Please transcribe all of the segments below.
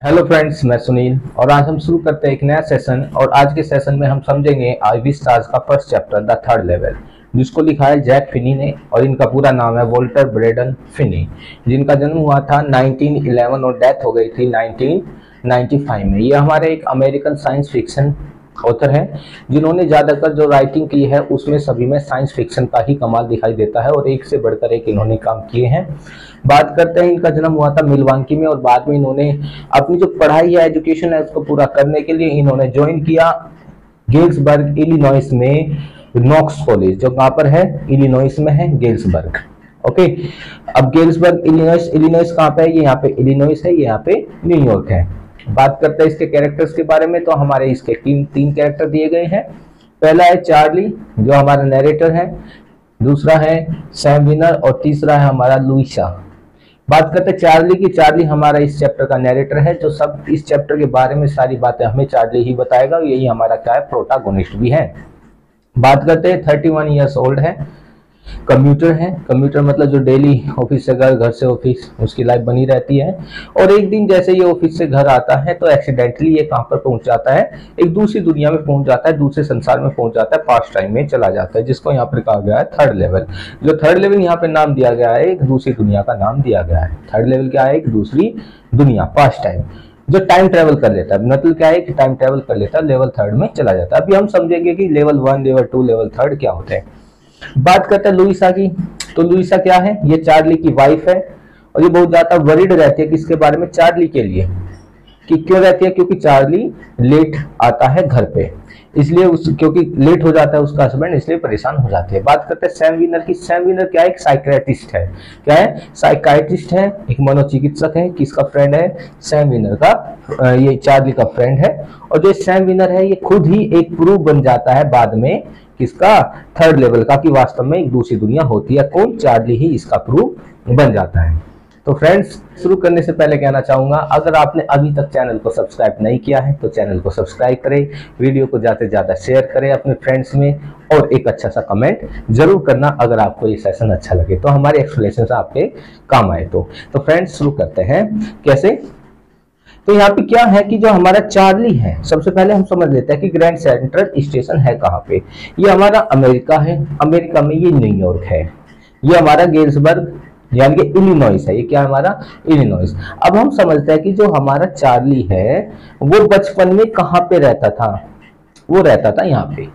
Hello friends, मैं सुनील और आज हम शुरू करते हैं एक नया सेशन। और आज के सेशन में हम समझेंगे आईवी स्टार्स का first chapter the third level, जिसको लिखा है जैक फिनी ने और इनका पूरा नाम है वॉल्टर ब्रेडन फिनी, जिनका जन्म हुआ था 1911 और डेथ हो गई थी 1995 में। ये हमारे एक अमेरिकन साइंस फिक्शन ऑथर है जिन्होंने ज़्यादातर जो राइटिंग की है उसमें सभी में साइंस फिक्शन का ही कमाल दिखाई देता है और एक से बढ़कर एक इन्होंने काम किए हैं। बात करते हैं, इनका जन्म हुआ था मिल्वांकी में और बाद में इन्होंने अपनी जो पढ़ाई है, एजुकेशन है, उसको पूरा करने के लिए इन्होंने ज्वाइन किया गेल्सबर्ग इलिनॉइस में नॉक्स कॉलेज, जो कहाँ पर है, इलिनॉइस में है गेल्सबर्ग। ओके, अब गेल्सबर्ग इलिनॉइस, इलिनॉइस कहाँ पे है, ये यहाँ पे इलिनॉइस है, ये यहाँ पे न्यूयॉर्क है। बात करते हैं इसके कैरेक्टर्स के बारे में, तो हमारे इसके तीन कैरेक्टर दिए गए हैं। पहला है चार्ली, जो हमारा नरेटर है, दूसरा है सैम विनर और तीसरा है हमारा लुइसा। बात करते हैं चार्ली की। चार्ली हमारा इस चैप्टर का नरेटर है, जो सब इस चैप्टर के बारे में सारी बातें हमें चार्ली ही बताएगा, यही हमारा क्या है, प्रोटागोनिस्ट भी है। बात करते हैं 31 ईयर्स ओल्ड है, कम्यूटर है। कम्यूटर मतलब जो डेली ऑफिस से घर, घर से ऑफिस, उसकी लाइफ बनी रहती है। और एक दिन जैसे ये ऑफिस से घर आता है तो एक्सीडेंटली ये कहाँ पर पहुंच जाता है, एक दूसरी दुनिया में पहुंच जाता है, दूसरे संसार में पहुंच जाता है, पास्ट टाइम में चला जाता है, जिसको यहाँ पर कहा गया है थर्ड लेवल। जो थर्ड लेवल यहाँ पे नाम दिया गया है, एक दूसरी दुनिया का नाम दिया गया है। थर्ड लेवल क्या है, एक दूसरी दुनिया, पास्ट टाइम, जो टाइम ट्रेवल कर लेता है। मतलब क्या है कि टाइम ट्रेवल कर लेता है, लेवल थर्ड में चला जाता है। अभी हम समझेंगे कि लेवल 1, लेवल 2, लेवल थर्ड क्या होते हैं। बात करते हैं लुइसा की। तो लुइसा क्या है, ये चार्ली की वाइफ है और ये बहुत ज्यादा वरीड रहती है किसके बारे में, चार्ली के लिए। कि क्यों रहती है, क्योंकि चार्ली लेट आता है घर पे, इसलिए क्योंकि लेट हो जाता है उसका हस्बैंड, इसलिए परेशान हो जाती है। बात करते हैं सैम विनर की। सैम विनर क्या है, एक साइकियाट्रिस्ट है। क्या है, साइकियाट्रिस्ट है, एक मनोचिकित्सक है। किसका फ्रेंड है, सैम विनर का, ये चार्ली का फ्रेंड है। और जो सैम विनर है ये खुद ही एक प्रूफ बन जाता है बाद में, किसका, थर्ड लेवल का, कि वास्तव में एक दूसरी दुनिया होती है। कौन, चार्ली ही इसका प्रूफ बन जाता है। तो फ्रेंड्स, शुरू करने से पहले कहना चाहूंगा, अगर आपने अभी तक चैनल को सब्सक्राइब नहीं किया है तो चैनल को सब्सक्राइब करें, वीडियो को ज्यादा से ज्यादा शेयर करें अपने फ्रेंड्स में, और एक अच्छा सा कमेंट जरूर करना अगर आपको ये सेशन अच्छा लगे, तो हमारे एक्सप्लेनेशन आपके काम आए। तो फ्रेंड्स शुरू करते हैं। कैसे, तो यहाँ पे क्या है कि जो हमारा चार्ली है, सबसे पहले हम समझ लेते हैं कि ग्रैंड सेंट्रल स्टेशन है कहाँ पे। ये हमारा अमेरिका है, अमेरिका में ये न्यूयॉर्क है। ये हमारा गेल्सबर्ग यानी कि इलिनॉइस है। ये क्या है, हमारा इलिनॉइस। अब हम समझते हैं कि जो हमारा चार्ली है वो बचपन में कहाँ पे रहता था, वो रहता था यहाँ पे।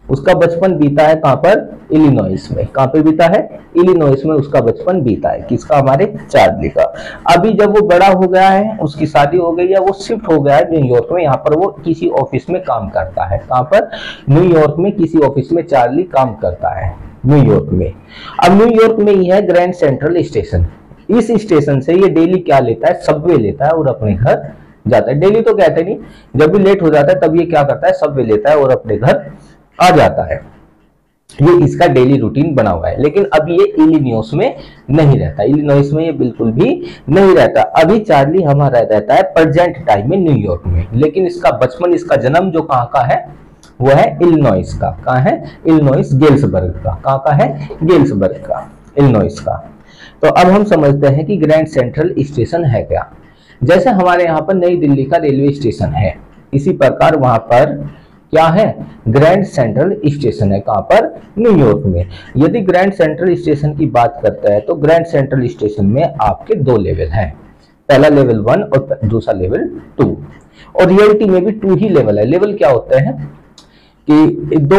उसका बचपन बीता है कहाँ पर, इलिनॉइस में। कहाँ पे बीता है, इलिनॉइस में उसका बचपन बीता है। किसका, हमारे चार्ली का। अभी जब वो बड़ा हो गया है, उसकी शादी हो गई है, वो शिफ्ट हो गया है न्यूयॉर्क में। यहाँ पर वो किसी ऑफिस में काम करता है। कहाँ पर, न्यूयॉर्क में किसी ऑफिस में चार्ली काम करता है, न्यूयॉर्क में। अब न्यूयॉर्क में ही है ग्रैंड सेंट्रल स्टेशन। इस स्टेशन से ये डेली क्या लेता है, सबवे लेता है और अपने घर जाता है। डेली तो कहते नहीं, जब भी लेट हो जाता है तब ये क्या करता है, सबवे लेता है और अपने घर आ जाता है। ये इसका डेली रूटीन बना हुआ है। लेकिन अभी ये इलिनॉइस में नहीं रहता, इलिनॉइस में ये बिल्कुल भी नहीं रहता। अभी चार्ली हमारा रहता है प्रेजेंट टाइम में न्यूयॉर्क में। लेकिन इसका बचपन, इसका जन्म जो कहाँ का है, वो है इलिनॉइस का। कहाँ है, इलिनॉइस, गेल्सबर्ग का। कहाँ का है, गेल्सबर्ग का, इलिनॉइस का। तो अब हम समझते हैं कि ग्रैंड सेंट्रल स्टेशन है क्या। जैसे हमारे यहाँ पर नई दिल्ली का रेलवे स्टेशन है, इसी प्रकार वहां पर क्या है, ग्रैंड सेंट्रल स्टेशन है। कहां पर, न्यूयॉर्क में। यदि ग्रैंड सेंट्रल स्टेशन की बात करता है तो ग्रैंड सेंट्रल स्टेशन में आपके दो लेवल हैं, पहला लेवल 1 और दूसरा लेवल 2। और रियलिटी में भी 2 ही लेवल है। लेवल क्या होते हैं कि दो,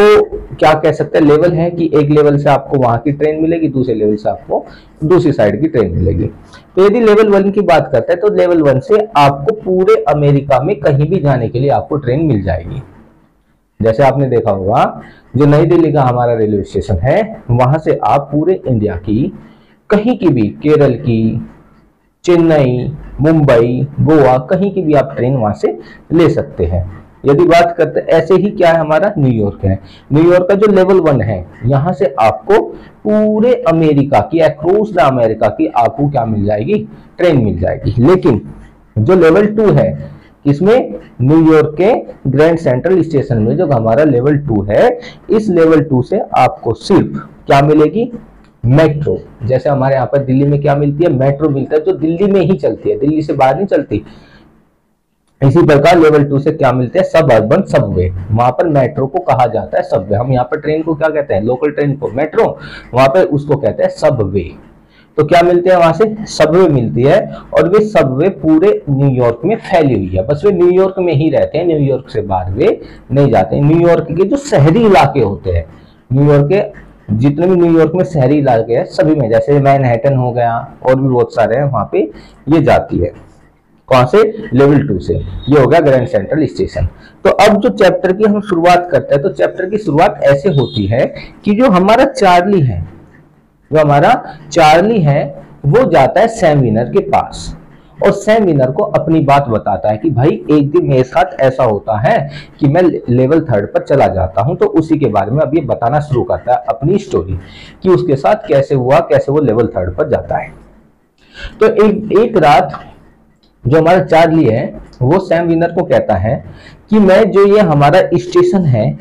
क्या कह सकते हैं, लेवल है कि एक लेवल से आपको वहां की ट्रेन मिलेगी, दूसरे लेवल से आपको दूसरी साइड की ट्रेन मिलेगी। तो यदि लेवल 1 की बात करते हैं तो लेवल 1 से आपको पूरे अमेरिका में कहीं भी जाने के लिए आपको ट्रेन मिल जाएगी। जैसे आपने देखा होगा, जो नई दिल्ली का हमारा रेलवे स्टेशन है, वहां से आप पूरे इंडिया की कहीं की भी, केरल की, चेन्नई, मुंबई, गोवा, कहीं की भी आप ट्रेन वहां से ले सकते हैं। यदि बात करते, ऐसे ही क्या है, हमारा न्यूयॉर्क है। न्यूयॉर्क का जो लेवल 1 है, यहां से आपको पूरे अमेरिका की, अक्रॉस द अमेरिका की आपको क्या मिल जाएगी, ट्रेन मिल जाएगी। लेकिन जो लेवल 2 है, इसमें न्यूयॉर्क के ग्रैंड सेंट्रल स्टेशन में जो हमारा लेवल 2 है, इस लेवल 2 से आपको सिर्फ क्या मिलेगी, मेट्रो। जैसे हमारे यहाँ पर दिल्ली में क्या मिलती है, मेट्रो मिलता है, जो दिल्ली में ही चलती है, दिल्ली से बाहर नहीं चलती। इसी प्रकार लेवल 2 से क्या मिलते हैं, सब अर्बन सबवे। वहां पर मेट्रो को कहा जाता है सबवे। हम यहाँ पर ट्रेन को क्या कहते हैं, लोकल ट्रेन को मेट्रो, वहां पर उसको कहते हैं सबवे। तो क्या मिलते हैं वहां से, सबवे मिलती है। और वे सबवे पूरे न्यूयॉर्क में फैली हुई है। बस वे न्यूयॉर्क में ही रहते हैं, न्यूयॉर्क से बाहर वे नहीं जाते। न्यूयॉर्क के जो शहरी इलाके होते हैं, न्यूयॉर्क के जितने भी न्यूयॉर्क में शहरी इलाके हैं सभी में, जैसे मैनहट्टन हो गया और भी बहुत सारे हैं, वहां पे ये जाती है। कौन से, लेवल 2 से। ये हो गया ग्रैंड सेंट्रल स्टेशन। तो अब जो चैप्टर की हम शुरुआत करते हैं, तो चैप्टर की शुरुआत ऐसे होती है कि जो हमारा चार्ली है, वो जाता है सैम विनर के पास और सैम विनर को अपनी बात बताता है कि भाई एक दिन मेरे साथ ऐसा होता है कि मैं लेवल 3 पर चला जाता हूं। तो उसी के बारे में अब ये बताना शुरू करता है अपनी स्टोरी कि उसके साथ कैसे हुआ, कैसे वो लेवल 3 पर जाता है। तो एक रात जो हमारा चार्ली है वो सैम विनर को कहता है कि मैं जो ये हमारा स्टेशन है,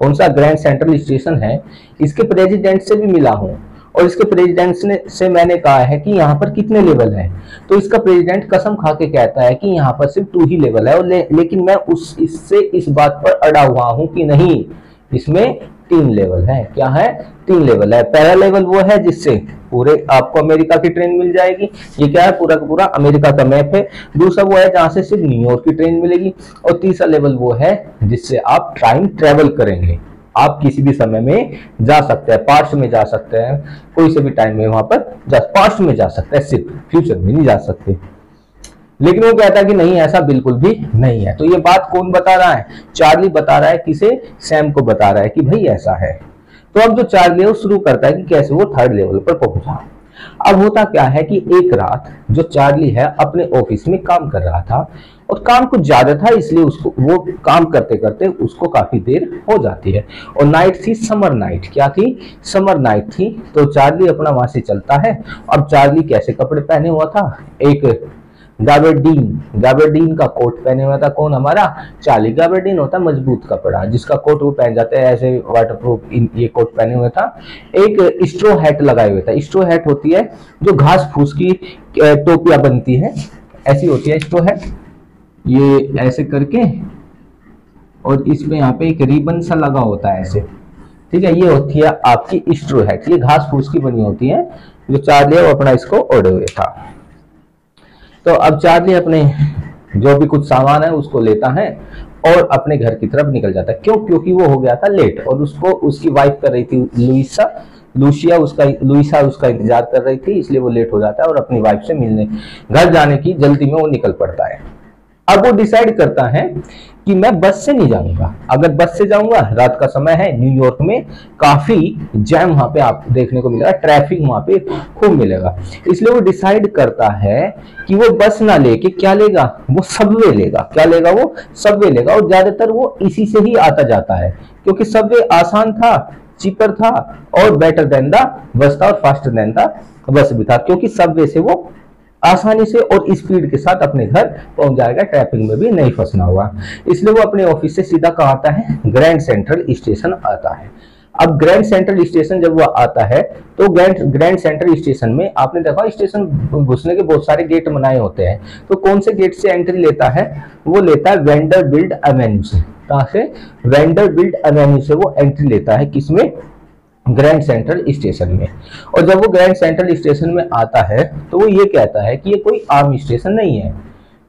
कौन सा, ग्रैंड सेंट्रल स्टेशन है, इसके प्रेसिडेंट से भी मिला हूं और इसके प्रेसिडेंट से मैंने कहा है कि यहाँ पर कितने लेवल है। तो इसका प्रेसिडेंट कसम खा के कहता है कि यहाँ पर सिर्फ 2 ही लेवल है और लेकिन मैं इससे इस बात पर अड़ा हुआ हूं कि नहीं, इसमें 3 लेवल है। क्या है, 3 लेवल है। पहला लेवल वो है जिससे पूरे आपको अमेरिका की ट्रेन मिल जाएगी, ये क्या है, पूरा का पूरा अमेरिका का मैप है। दूसरा वो है जहां से सिर्फ न्यूयॉर्क की ट्रेन मिलेगी और तीसरा लेवल वो है जिससे आप टाइम ट्रेवल करेंगे। आप किसी भी समय में जा सकते हैं, पास्ट में जा सकते हैं, कोई से भी टाइम में वहां पर पास्ट में जा सकते हैं, सिर्फ फ्यूचर में नहीं जा सकते। लेकिन वो कहता है कि नहीं, ऐसा बिल्कुल भी नहीं है। तो ये बात कौन बता रहा है, चार्ली बता रहा है। किसे, सैम को बता रहा है कि भाई ऐसा है। तो अब जो चार्ली है वो शुरू करता है कि कैसे वो 3rd लेवल पर पहुंचा। अब होता क्या है कि एक रात जो चार्ली है अपने ऑफिस में काम कर रहा था और काम कुछ ज्यादा था, इसलिए उसको वो काम करते करते उसको काफी देर हो जाती है। और नाइट थी, समर नाइट। क्या थी, समर नाइट थी। तो चार्ली अपना वहां से चलता है। अब चार्ली कैसे कपड़े पहने हुआ था, एक गाबरडीन का कोट पहने हुआ था। कौन, हमारा चार्ली। गाबरडीन होता है मजबूत कपड़ा जिसका कोट वो पहन जाते हैं, ऐसे वाटरप्रूफ ये कोट पहने हुए था। एक स्ट्रो हैट लगाए हुए था। स्ट्रो हैट होती है जो घास फूस की टोपियां बनती है, ऐसी होती है स्ट्रो हैट, ये ऐसे करके और इसमें यहाँ पे एक रिबन सा लगा होता है ऐसे, ठीक है। ये होती है आपकी स्ट्रो हैट, ये घास फूस की बनी होती है। जो चार्ली है वो अपना इसको ओढ़े हुए था। तो अब चार्ली अपने जो भी कुछ सामान है उसको लेता है और अपने घर की तरफ निकल जाता है। क्यों, क्योंकि वो हो गया था लेट और उसको उसकी वाइफ कर रही थी लुइसा उसका इंतजार कर रही थी, इसलिए वो लेट हो जाता है और अपनी वाइफ से मिलने घर जाने की जल्दी में वो निकल पड़ता है। अब वो डिसाइड करता है कि मैं बस से नहीं जाऊंगा। अगर बस से जाऊंगा, रात का समय है, न्यूयॉर्क में काफी जैम वहां पे आप देखने को मिलेगा, ट्रैफिक वहां पे खूब मिलेगा। इसलिए वो डिसाइड करता है कि वो बस ना लेके क्या लेगा, वो सबवे लेगा। क्या लेगा, वो सबवे लेगा। और ज्यादातर वो इसी से ही आता जाता है क्योंकि सबवे आसान था, चीपर था और बेटर देन द बस था और फास्टर देन द बस भी था, क्योंकि सबवे से वो आसानी से और स्पीड के साथ अपने घर पहुंच जाएगा, ट्रैफिक में भी नहीं फंसना होगा। इसलिए वो अपने ऑफिस से सीधा कहाँ आता है, ग्रैंड सेंट्रल स्टेशन आता है। अब ग्रैंड सेंट्रल स्टेशन जब वो आता है तो ग्रैंड सेंट्रल स्टेशन में आपने देखा स्टेशन घुसने के बहुत सारे गेट बनाए होते हैं। तो कौन से गेट से एंट्री लेता है, वो लेता है वेंडरबिल्ट एवेन्यू से। कहां से, वेंडरबिल्ट एवेन्यू से वो एंट्री लेता है, किसमें, ग्रैंड सेंट्रल स्टेशन में। और जब वो ग्रैंड सेंट्रल स्टेशन में आता है तो वो ये कहता है कि ये कोई आम स्टेशन नहीं है,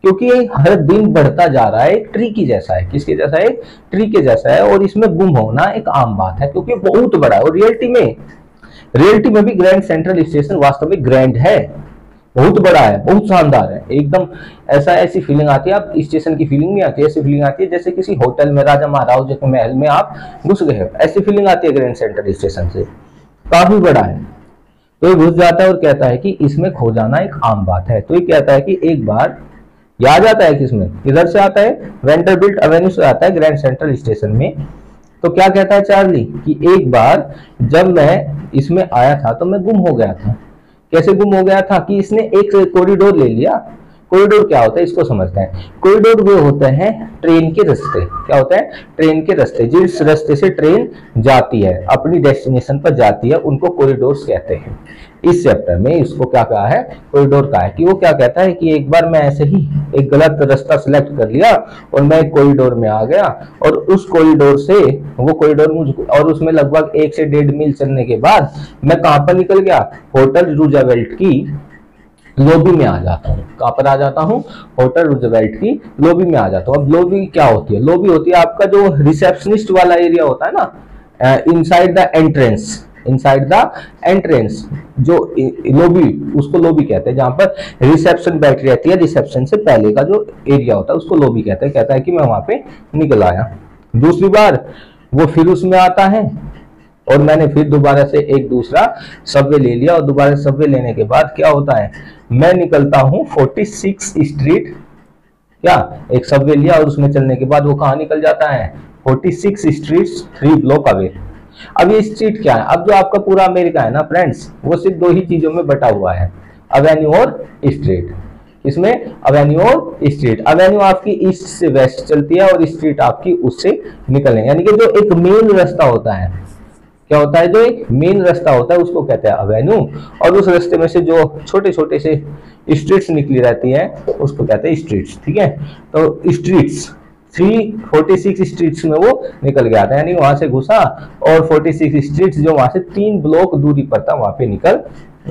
क्योंकि ये हर दिन बढ़ता जा रहा है, एक ट्री की जैसा है। किसके जैसा है, ट्री के जैसा है। और इसमें गुम होना एक आम बात है क्योंकि बहुत बड़ा है। और रियलिटी में भी ग्रैंड सेंट्रल स्टेशन वास्तव में ग्रैंड है, बहुत बड़ा है, बहुत शानदार है। एकदम ऐसी फीलिंग आती है, आप स्टेशन की फीलिंग नहीं आती, ऐसी फीलिंग आती है जैसे किसी होटल में, राजा महाराज के महल में आप घुस गए हो, ऐसी फीलिंग आती है ग्रैंड सेंट्रल स्टेशन से। काफी बड़ा है। तो ये घुस जाता है और कहता है कि इसमें खो जाना एक आम बात है। तो ये कहता है कि एक बार ये आ जाता है, किसमें, इधर से आता है, वेंडरबिल्ट एवेन्यू से आता है ग्रैंड सेंट्रल स्टेशन में। तो क्या कहता है चार्ली कि एक बार जब मैं इसमें आया था तो मैं गुम हो गया था। कैसे गुम हो गया था कि इसने एक कॉरिडोर ले लिया। कॉरिडोर क्या होता है इसको समझते हैं। कॉरिडोर वो होते हैं ट्रेन के रास्ते। क्या होता है, ट्रेन के रास्ते, जिस रास्ते से ट्रेन जाती है, अपनी डेस्टिनेशन पर जाती है, उनको कॉरिडोर्स कहते हैं। इस चैप्टर में इसको क्या कहा है, कॉरिडोर कहा है। कि वो क्या कहता है कि एक बार मैं ऐसे ही एक गलत रास्ता सिलेक्ट कर लिया और मैं एक कॉरिडोर में आ गया, और उस कॉरिडोर से वो कॉरिडोर मुझको, और उसमें लगभग 1 से 1.5 मील चलने के बाद मैं कहां पर निकल गया, होटल रूजवेल्ट की लॉबी में आ जाता हूँ। कहां पर आ जाता हूँ, होटल रूजवेल्ट की लॉबी में आ जाता हूँ। अब लॉबी क्या होती है, लॉबी होती है आपका जो रिसेप्शनिस्ट वाला एरिया होता है ना, inside the entrance, inside the entrance जो लॉबी, उसको लॉबी कहते हैं, जहां पर रिसेप्शन बैठी रहती है, रिसेप्शन से पहले का जो एरिया होता है उसको लॉबी कहते हैं। कहता है कि मैं वहां पे निकल आया। दूसरी बार वो फिर उसमें आता है और मैंने फिर दोबारा से एक दूसरा सबवे ले लिया, और दोबारा सबवे लेने के बाद क्या होता है, मैं निकलता हूं 46 स्ट्रीट, क्या एक सबवे लिया और उसमें चलने के बाद वो कहां निकल जाता है, 46 स्ट्रीट्स 3 ब्लॉक अवे। अब ये स्ट्रीट क्या है, अब जो आपका पूरा अमेरिका है ना फ्रेंड्स, वो सिर्फ 2 ही चीजों में बटा हुआ है, एवेन्यू और स्ट्रीट। इसमें एवेन्यू और स्ट्रीट, एवेन्यू आपकी ईस्ट से वेस्ट चलती है और स्ट्रीट आपकी उससे निकलने, यानी कि जो एक मेन रास्ता होता है, क्या होता है, जो एक मेन रास्ता होता है उसको कहते हैं एवेन्यू, और उस रास्ते में से जो छोटे छोटे से स्ट्रीट्स निकली रहती है उसको कहते हैं स्ट्रीट्स। ठीक है, तो स्ट्रीट्स 46 स्ट्रीट्स में वो निकल गया था, यानी वहां से घुसा और 46 स्ट्रीट्स जो वहां से 3 ब्लॉक दूरी पर था वहां पे निकल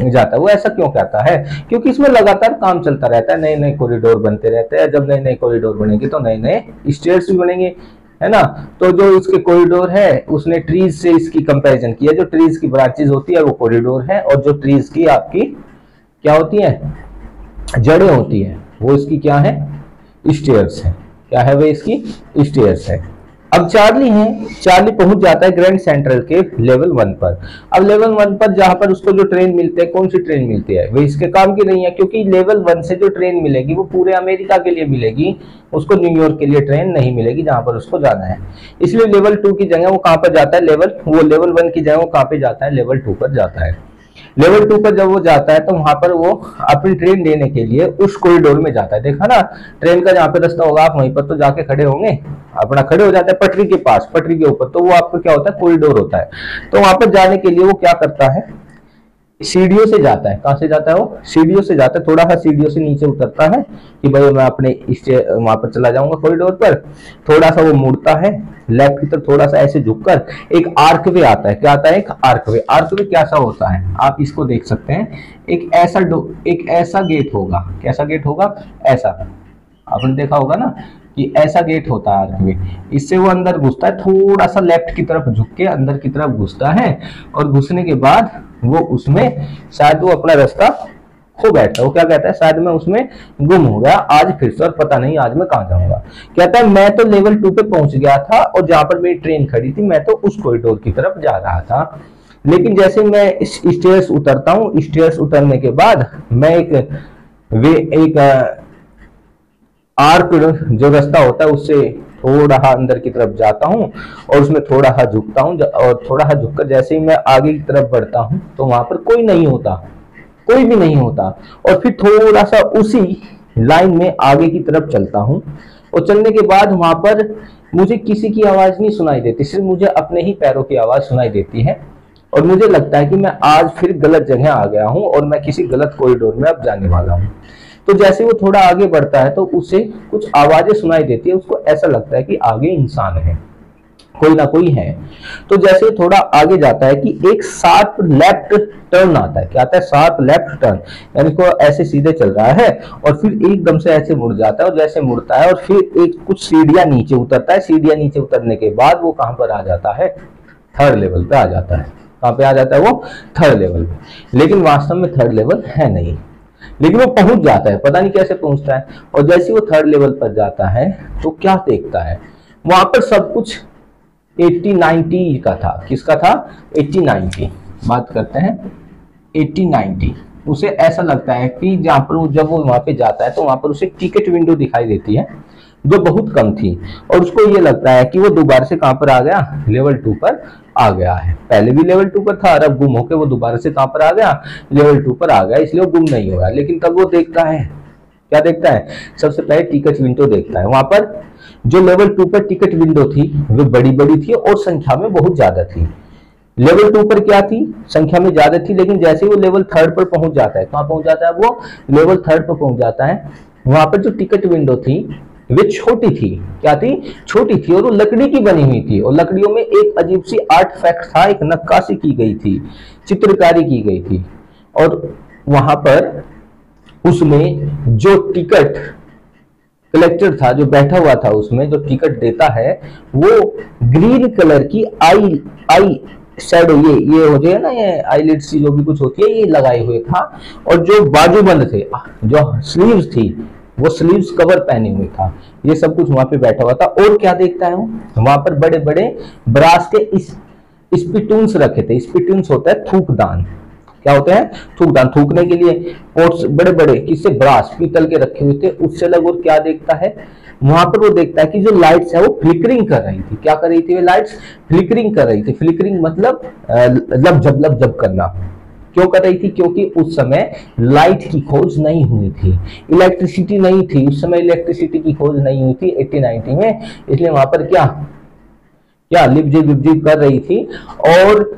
जाता है। वो ऐसा क्यों कहता है, क्योंकि इसमें लगातार काम चलता रहता है, नए नए कॉरिडोर बनते रहते हैं। जब नए नए कॉरिडोर बनेंगे तो नए नए स्टेट्स भी बनेंगे, है ना। तो जो इसके कॉरिडोर है उसने ट्रीज से इसकी कंपैरिजन किया, जो ट्रीज की ब्रांचेस होती है वो कॉरिडोर है, और जो ट्रीज की आपकी क्या होती है, जड़ें होती है, वो इसकी क्या है, स्टेयर्स है। क्या है, वो इसकी स्टेयर्स है। अब चार्ली है, चार्ली पहुंच जाता है ग्रैंड सेंट्रल के लेवल 1 पर। अब लेवल 1 पर जहां पर उसको जो ट्रेन मिलते हैं, कौन सी ट्रेन मिलती है, वो इसके काम की नहीं है, क्योंकि लेवल 1 से जो ट्रेन मिलेगी वो पूरे अमेरिका के लिए मिलेगी, उसको न्यूयॉर्क के लिए ट्रेन नहीं मिलेगी जहां पर उसको जाना है। इसलिए लेवल 2 की जगह वो कहां पर जाता है, लेवल 1 की जगह वो कहां पे जाता है, लेवल 2 पर जाता है। लेवल 2 पर जब वो जाता है तो वहां पर वो अपनी ट्रेन लेने के लिए उस कॉरिडोर में जाता है। देखा ना, ट्रेन का जहां पे रास्ता होगा आप वहीं पर तो जाके खड़े होंगे, अपना खड़े हो जाते हैं पटरी के पास, पटरी के ऊपर, तो वो आपका क्या होता है, कॉरिडोर होता है। तो वहां पर जाने के लिए वो क्या करता है, सीढ़ियों से जाता है। कहां से जाता है, वो सीढ़ियों से जाता है, थोड़ा सा सीढ़ियों से नीचे उतरता है कि भाई मैं अपने वहां पर चला जाऊंगा कॉरिडोर पर। थोड़ा सा वो मुड़ता है लेफ्ट की तरफ, थोड़ा सा ऐसे झुककर एक आर्कवे आता है। क्या आता है, एक आर्कवे। आर्कवे कैसा होता है, आप इसको देख सकते हैं, एक ऐसा गेट होगा। कैसा गेट होगा, ऐसा, आपने देखा होगा ना कि ऐसा गेट होता है आर्कवे। इससे वो अंदर घुसता है, थोड़ा सा लेफ्ट की तरफ झुक के अंदर की तरफ घुसता है, और घुसने के बाद वो उसमें शायद वो अपना रास्ता खो बैठता है। वो क्या कहता है, शायद मैं उसमें गुम हो गया आज फिर से, और पता नहीं आज मैं कहाँ जाऊंगा। कहता है मैं तो लेवल 2 पे पहुंच गया था, और जहां पर मेरी ट्रेन खड़ी थी मैं तो उस कॉरिडोर की तरफ जा रहा था, लेकिन जैसे मैं स्टेयर्स उतरता हूँ, स्टेयर्स उतरने के बाद मैं एक आर्क जो रास्ता होता है उससे थोड़ा अंदर की तरफ जाता हूं, और उसमें थोड़ा सा झुकता हूं, और थोड़ा सा झुककर जैसे ही मैं आगे की तरफ बढ़ता हूं तो वहां पर कोई नहीं होता, कोई भी नहीं होता। और फिर थोड़ा सा उसी लाइन में आगे की तरफ चलता हूं, और चलने के बाद वहां पर मुझे किसी की आवाज नहीं सुनाई देती, सिर्फ मुझे अपने ही पैरों की आवाज सुनाई देती है, और मुझे लगता है कि मैं आज फिर गलत जगह आ गया हूं और मैं किसी गलत कॉरिडोर में अब जाने वाला हूं। तो जैसे वो थोड़ा आगे बढ़ता है तो उसे कुछ आवाजें सुनाई देती है, उसको ऐसा लगता है कि आगे इंसान है, कोई ना कोई है। तो जैसे थोड़ा आगे जाता है कि एक शार्प लेफ्ट टर्न आता है। क्या आता है, शार्प लेफ्ट टर्न, यानी को ऐसे सीधे चल रहा है और फिर एकदम से ऐसे मुड़ जाता है, और जैसे मुड़ता है और फिर एक कुछ सीढ़ियां नीचे उतरता है। सीढ़ियां नीचे उतरने के बाद वो कहां पर आ जाता है, 3rd लेवल पे आ जाता है। कहां पे आ जाता है, वो 3rd लेवल पे। लेकिन वास्तव में 3rd लेवल है नहीं, लेकिन वो पहुंच जाता है, पता नहीं कैसे पहुंचता है। और जैसे वो 3rd लेवल पर जाता है तो क्या देखता है, वहां पर सब कुछ 80-90 का था। किसका था, 80-90। बात करते हैं 80-90। उसे ऐसा लगता है कि जहां पर जब वो वहां पे जाता है तो वहां पर उसे टिकट विंडो दिखाई देती है जो बहुत कम थी, और उसको ये लगता है कि वो दोबारा से कहां पर आ गया, लेवल 2 पर आ गया है। पहले भी लेवल 2 पर था और अब गुम होकर वो दोबारा से कहां पर आ गया, लेवल 2 पर आ गया, इसलिए वो गुम नहीं हुआ। लेकिन तब वो देखता है, क्या देखता है, सबसे पहले टिकट विंडो देखता है। वहां पर जो लेवल 2 पर टिकट विंडो थी वो बड़ी बड़ी थी और संख्या में बहुत ज्यादा थी, लेवल 2 पर क्या थी, संख्या में ज्यादा थी, लेकिन जैसे ही वो लेवल 3 पर पहुंच जाता है, कहां पहुंच जाता है, वो लेवल 3 पर पहुंच जाता है, वहां पर जो टिकट विंडो थी वे छोटी थी। क्या थी, छोटी थी, और वो लकड़ी की बनी हुई थी, और लकड़ियों में एक अजीब सी आर्टफैक्ट था, एक नक्काशी की गई थी, चित्रकारी की गई थी, और वहां पर उसमें जो टिकट कलेक्टर था, जो बैठा हुआ था उसमें, जो टिकट देता है, वो ग्रीन कलर की आई शेडो, ये हो जाए ना, ये आईलिड्स जो भी कुछ होती है, ये लगाए हुए था, और जो बाजूबंद थे, जो स्लीव्स थी, वो स्लीव्स कवर पहने हुए था, ये सब कुछ वहां पे बैठा हुआ था। और क्या देखता है वो, वहां पर बड़े बड़े ब्रास के स्पिटून्स रखे थे। स्पिटून्स होता है थूकदान। क्या होते हैं, थूकदान, थूकने के लिए पोट्स बड़े बड़े किससे, ब्रास, पीतल के रखे हुए थे, उससे अलग। और क्या देखता है वहां पर, वो देखता है कि जो लाइट्स है वो फ्लिकरिंग कर रही थी। क्या कर रही थी, वो लाइट्स फ्लिकरिंग कर रही थी। फ्लिकरिंग मतलब लब जब करना। क्यों कर रही थी, क्योंकि उस समय लाइट की खोज नहीं हुई थी, इलेक्ट्रिसिटी नहीं थी उस समय, इलेक्ट्रिसिटी की खोज नहीं हुई थी 1890 में, इसलिए वहां पर क्या लिपजिब कर रही थी। और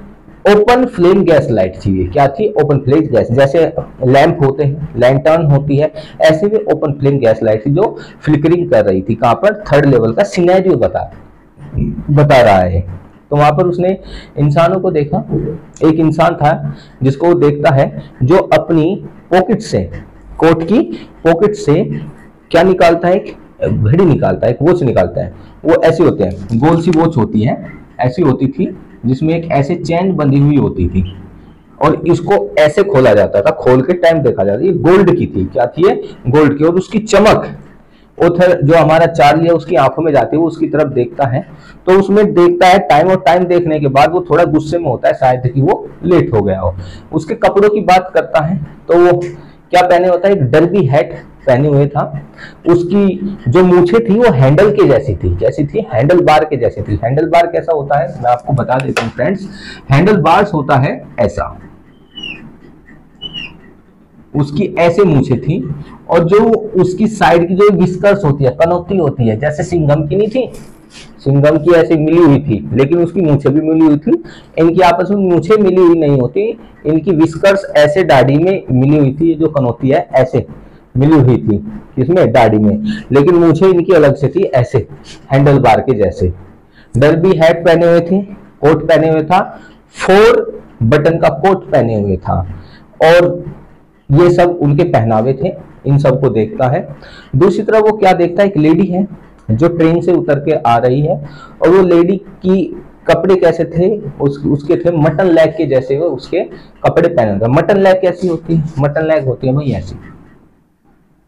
ओपन फ्लेम गैस लाइट थी। क्या थी, ओपन फ्लेम गैस, जैसे लैंप होते हैं, लैंटर्न होती है, ऐसे भी ओपन फ्लेम गैस लाइट थी जो फ्लिकरिंग कर रही थी। कहां पर, 3rd लेवल का सिनेरियो बता रहा है। तो वहां पर उसने इंसानों को देखा। एक इंसान था जिसको वो देखता है, जो अपनी पॉकेट से, कोट की पॉकेट से क्या निकालता है, एक घड़ी निकालता है, एक वॉच निकालता है। वो ऐसे होते हैं, गोल सी वॉच होती है, ऐसी होती थी, जिसमें एक ऐसे चैन बंधी हुई होती थी, और इसको ऐसे खोला जाता था, खोल के टाइम देखा जाता था। ये गोल्ड की थी। क्या थी, ये गोल्ड की। और उसकी चमक उधर जो हमारा चार्ली है उसकी आंखों में जाती है, वो उसकी तरफ देखता है, तो उसमें देखता है टाइम, और टाइम देखने के बाद वो थोड़ा गुस्से में होता है, शायद कि वो लेट हो गया हो। उसके कपड़ों की बात करता है, तो वो क्या पहने होता है, एक डर्बी हैट पहने हुए था। उसकी जो मूछें थी वो हैंडल के जैसी थी, कैसी थी, हैंडल बार के जैसी थी। हैंडल बार कैसा होता है, मैं आपको बता देता हूँ फ्रेंड्स। हैंडल बार्स होता है ऐसा, उसकी ऐसे मूछें थी, और जो उसकी साइड की जो विस्कर्स होती है, कनौती होती है, जैसे सिंघम की नहीं थी, सिंघम की ऐसे मिली हुई थी, लेकिन उसकी मूछें भी मिली हुई थी। इनकी आपस में मूछें मिली हुई नहीं होती, इनकी विस्कर्स ऐसे दाढ़ी में मिली हुई थी, जो कनौती है ऐसे मिली हुई थी, इसमें दाढ़ी में, लेकिन मूछें इनकी अलग से थी, ऐसे हैंडल बार के जैसे। डर्बी हैट पहने हुए थे, कोट पहने हुए था, 4 बटन का कोट पहने हुए था, और ये सब उनके पहनावे थे। इन सब को देखता है। दूसरी तरफ वो क्या देखता है, एक लेडी है जो ट्रेन से उतर के आ रही है, और वो लेडी की कपड़े कैसे थे, उसके थे मटन लेग के जैसे, वो उसके कपड़े पहने थे। मटन लेग कैसी होती है, मटन लेग होती है भाई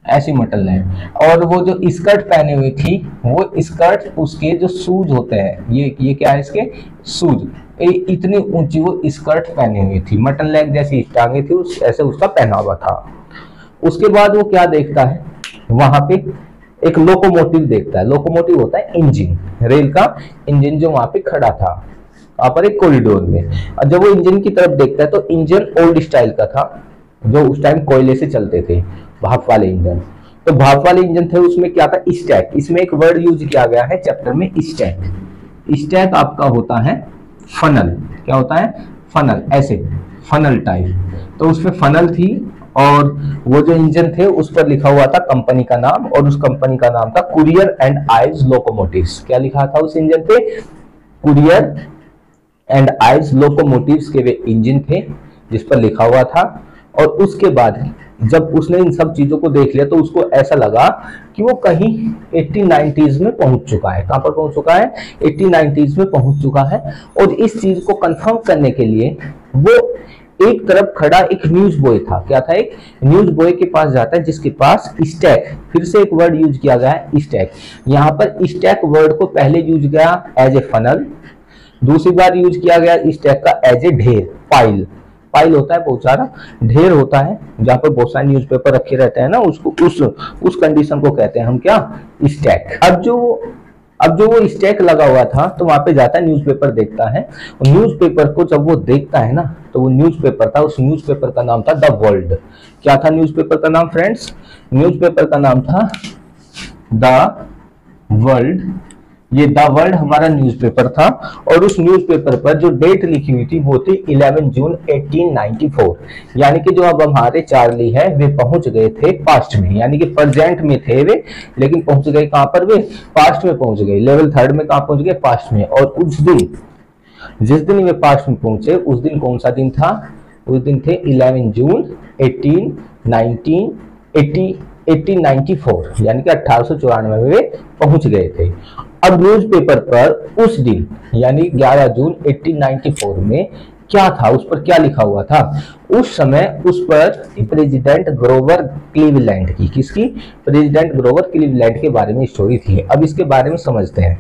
ऐसी मटन लेग। और वो जो स्कर्ट पहने हुई थी, वो स्कर्ट, उसके जो शूज होते हैं, ये क्या है, इसके शूज, इतनी ऊंची वो स्कर्ट पहनी हुई थी, मटन लेग जैसी टांगे थी, ऐसे उसका पहनावा था। उसके बाद वो क्या देखता है, वहां पे एक लोकोमोटिव देखता है। लोकोमोटिव होता है इंजन, रेल का इंजन जो वहां पे खड़ा था, वहां पर एक कॉरिडोर में। और जब वो इंजन की तरफ देखता है, तो इंजन ओल्ड स्टाइल का था, जो उस टाइम कोयले से चलते थे, भाप वाले इंजन। तो भाप वाले इंजन थे, उसमें क्या था, स्टैक। इसमें एक वर्ड यूज किया गया है चैप्टर में, स्टैक। स्टैक आपका होता है फनल। क्या होता है, फनल, ऐसे फनल टाइप। तो उसमें फनल थी, और वो जो इंजन थे उस पर लिखा हुआ था कंपनी का नाम, और उस कंपनी का नाम था कुरियर एंड आइज लोकोमोटिव्स। क्या लिखा था उस इंजन पे, कुरियर एंड आइज लोकोमोटिव्स के वे इंजन थे, जिस पर लिखा हुआ था। और उसके बाद जब उसने इन सब चीजों को देख लिया, तो उसको ऐसा लगा कि वो कहीं 1890s में पहुंच चुका है। कहां पर पहुंच चुका है, 1890s में पहुंच चुका है। और इस चीज को कंफर्म करने के लिए वो एक तरफ खड़ा एक न्यूज बॉय था। क्या था, एक न्यूज बॉय के पास जाता है, जिसके पास स्टैक, फिर से एक वर्ड यूज किया गया है स्टैक। यहाँ पर स्टैक वर्ड को पहले यूज किया एज ए फनल, दूसरी बार यूज किया गया स्टैक का एज ए ढेर, पाइल। पाइल होता है बहुत सारा, ढेर होता है जहां पर बहुत सारे न्यूज़पेपर रखे रहते हैं ना, उसको उस कंडीशन को कहते हैं हम क्या, स्टैक। अब जो वो स्टैक लगा हुआ था, तो वहां पे जाता है, न्यूज़पेपर देखता है। और न्यूज़पेपर को जब वो देखता है ना, तो वो न्यूज़पेपर था, उस न्यूज़पेपर का नाम था द वर्ल्ड। क्या था न्यूज़पेपर का नाम फ्रेंड्स, न्यूज़पेपर का नाम था द वर्ल्ड। ये द वर्ल्ड हमारा न्यूज़पेपर था और उस न्यूज़पेपर पर जो डेट लिखी हुई थी वो थी 11 जून 1894। यानी कि जो अब हमारे चार्ली है वे पहुंच गए थे पास्ट में, यानी कि प्रेजेंट में थे वे, लेकिन पहुंच गए कहां पर, वे पास्ट में पहुंच गए। लेवल 3 में कहां पहुंच गए, पास्ट में। और उस दिन, जिस दिन वे पास्ट में पहुंचे, उस दिन कौन सा दिन था, उस दिन थे 11 जून 1894, यानी कि 1894 में वे पहुंच गए थे। अब न्यूज़पेपर पर उस दिन यानी 11 जून 1894 में क्या था, उस पर क्या लिखा हुआ था, उस समय उस पर प्रेसिडेंट ग्रोवर क्लीवलैंड की, किसकी, प्रेसिडेंट ग्रोवर क्लीवलैंड के बारे में स्टोरी थी। अब इसके बारे में समझते हैं।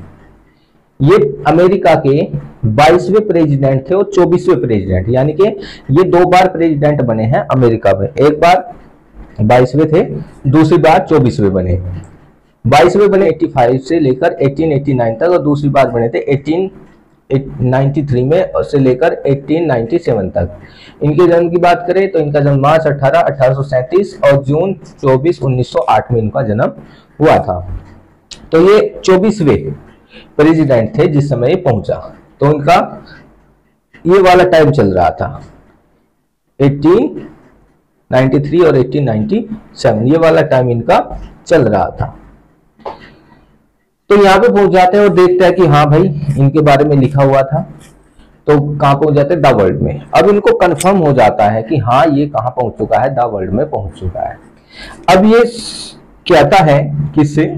ये अमेरिका के 22वें प्रेसिडेंट थे और 24वें प्रेसिडेंट, यानी कि ये 2 बार प्रेसिडेंट बने हैं अमेरिका में। एक बार 22वें थे, दूसरी बार 24वें बने। 22वें बने 85 से लेकर 1889 तक, और दूसरी बार बने थे 1893 में से लेकर 1897 तक। इनके जन्म की बात करें तो इनका जन्म मार्च 18, 1837 और जून 24, 1908 में इनका जन्म हुआ था। तो ये 24वें प्रेसिडेंट थे जिस समय ये पहुंचा। तो इनका ये वाला टाइम चल रहा था 1893 और 1897, ये वाला टाइम इनका चल रहा था। तो यहाँ पे पहुंच जाते हैं और देखते हैं कि हाँ भाई इनके बारे में लिखा हुआ था। तो कहां पहुंच जाते हैं, द वर्ल्ड में। अब इनको कंफर्म हो जाता है कि हाँ ये कहां पहुंच चुका है, द वर्ल्ड में पहुंच चुका है। अब ये कहता है किससे,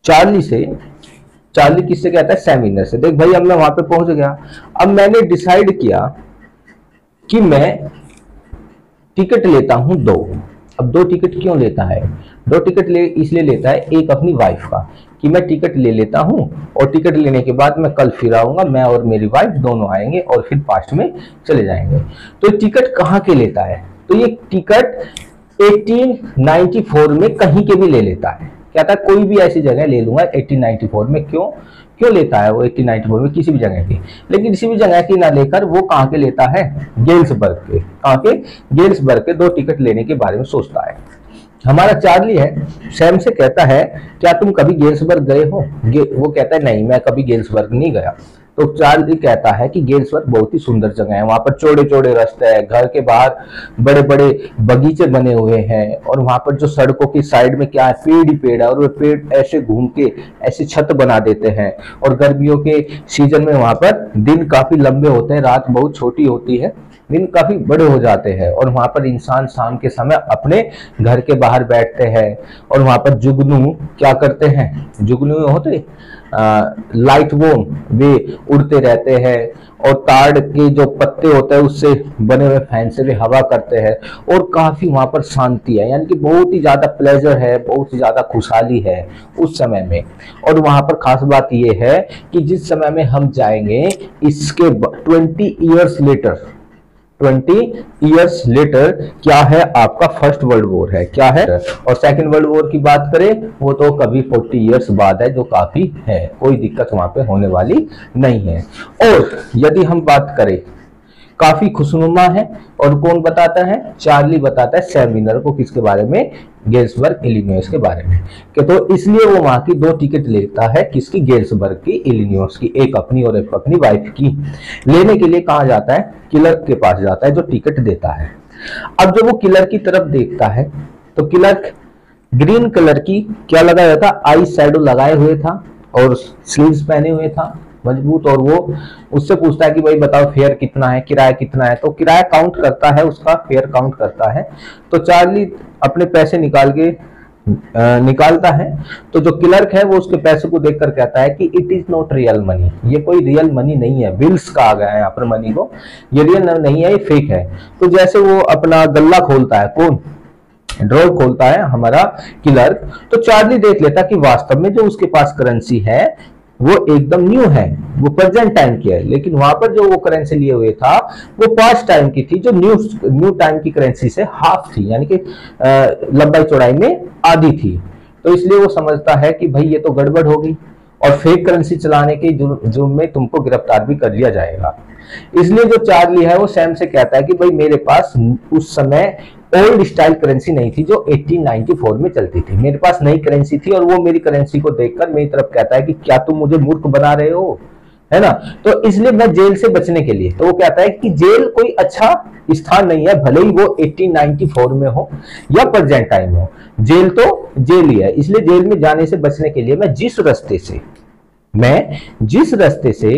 चार्ली से। चार्ली किससे कहता है, सेमिनर से। देख भाई अब मैं वहां पे पहुंच गया, अब मैंने डिसाइड किया कि मैं टिकट लेता हूं 2। अब 2 टिकट क्यों लेता है, 2 टिकट इसलिए लेता है, एक अपनी वाइफ का, कि मैं टिकट ले लेता हूं और टिकट लेने के बाद मैं कल फिर आऊंगा, मैं और मेरी वाइफ दोनों आएंगे और फिर पास्ट में चले जाएंगे। तो टिकट कहां के लेता है, तो ये टिकट 1894 में कहीं के भी ले लेता है। कहता है कोई भी ऐसी जगह ले लूंगा 1894 में। क्यों लेता है वो 1894 में, किसी भी जगह की, लेकिन किसी भी जगह की ना लेकर वो कहां के लेता है, गेल्सबर्ग के। कहां के, गेल्सबर्ग के 2 टिकट लेने के बारे में सोचता है। हमारा चार्ली है, सैम से कहता है क्या तुम कभी गेल्सबर्ग गए हो, वो कहता है नहीं मैं कभी गेल्सबर्ग नहीं गया। तो चार्ली कहता है कि गेल्सबर्ग बहुत ही सुंदर जगह है, वहां पर चौड़े चौड़े रास्ते हैं, घर के बाहर बड़े बड़े बगीचे बने हुए हैं, और वहां पर जो सड़कों की साइड में क्या है, पेड़ ही पेड़ है, और वो पेड़ ऐसे घूम के ऐसे छत बना देते हैं। और गर्मियों के सीजन में वहां पर दिन काफी लंबे होते हैं, रात बहुत छोटी होती है, दिन काफी बड़े हो जाते हैं। और वहां पर इंसान शाम के समय अपने घर के बाहर बैठते हैं, और वहां पर जुगनू क्या करते हैं, जुगनू होते लाइट वोम, वे उड़ते रहते हैं, और ताड़ के जो पत्ते होते हैं उससे बने हुए फैन से वे हवा करते हैं, और काफी वहां पर शांति है, यानी कि बहुत ही ज्यादा प्लेजर है, बहुत ही ज्यादा खुशहाली है उस समय में। और वहां पर खास बात यह है कि जिस समय में हम जाएंगे इसके 20 इयर्स लेटर क्या है, आपका फर्स्ट वर्ल्ड वॉर है, क्या है, और सेकंड वर्ल्ड वॉर की बात करें वो तो कभी 40 इयर्स बाद है, जो काफी है, कोई दिक्कत वहां पे होने वाली नहीं है। और यदि हम बात करें, काफी खुशनुमा है, और कौन बताता है, चार्ली बताता है सेमिनर को, किसके बारे में, गेल्सबर्ग इलिनॉइस के बारे में। कि तो इसलिए वो वहां की 2 टिकट लेता है, किसकी, गेल्सबर्ग की, इलिनॉइस की, एक अपनी और एक अपनी वाइफ की। लेने के लिए कहां जाता है, क्लर्क के पास जाता है जो टिकट देता है। अब जब वो क्लर्क की तरफ देखता है तो क्लर्क ग्रीन कलर की क्या लगाया था, आई शैडो लगाए हुए था और स्लीव्स पहने हुए था मजबूत, और वो उससे पूछता है कि भाई बताओ फेयर कितना है, किराया कितना है। तो किराया काउंट करता है, उसका फेयर काउंट करता है। तो चार्ली अपने पैसे निकालता है, तो जो क्लर्क है वो उसके पैसे को देखकर कहता है कि it is not real money, ये कोई रियल मनी नहीं है, बिल्स का आ गया है यहाँ पर मनी को, ये रियल नहीं है, ये फेक है। तो जैसे वो अपना गल्ला खोलता है, कौन, ड्रॉर खोलता है हमारा क्लर्क, तो चार्ली देख लेता कि वास्तव में जो उसके पास करेंसी है वो एकदम न्यू है, वो प्रेजेंट टाइम की है, लेकिन वहां पर जो वो करेंसी लिए हुए था वो पास्ट टाइम की थी, जो न्यू टाइम की करेंसी से हाफ थी, यानी कि लंबाई चौड़ाई में आधी थी। तो इसलिए वो समझता है कि भाई ये तो गड़बड़ होगी, और फेक करेंसी चलाने के जुर्म में तुमको गिरफ्तार भी कर लिया जाएगा। इसलिए जो चार्ली है वो सैम से कहता है कि भाई मेरे पास उस समय ओल्ड स्टाइल करेंसी नहीं थी जो 1894 में चलती थी। मेरे पास नई करेंसी थी और वो मेरी करेंसी को देखकर मेरी तरफ कहता है कि क्या तुम मुझे मूर्ख बना रहे हो, है ना। तो इसलिए मैं जेल से बचने के लिए, तो वो कहता है कि जेल कोई अच्छा स्थान नहीं है, भले ही वो 1894 में हो या प्रेजेंट टाइम हो, जेल तो जेल ही है। इसलिए जेल में जाने से बचने के लिए मैं जिस रास्ते से